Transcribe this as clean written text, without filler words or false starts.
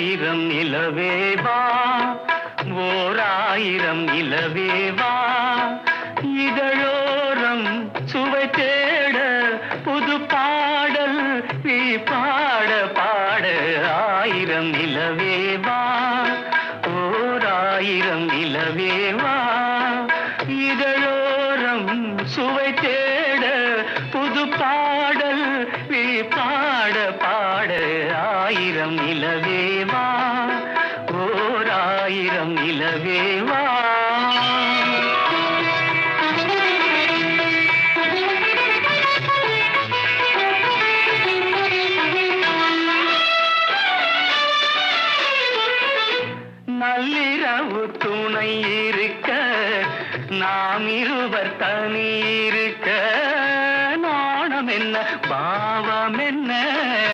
ஆயிரம் நிலவேவா ஓர் ஆயிரம் நிலவேவா இதழோரம் சுவை தேட புது பாடல் நீ பாட பாட ஆயிரம் நிலவேவா ஓர் ஆயிரம் நிலவேவா இதழோரம் சுவை தேட புது பாடல் நீ பாட பாட ஆயிரம் நிலவேவா ஓர் ஆயிரம் நிலவேவா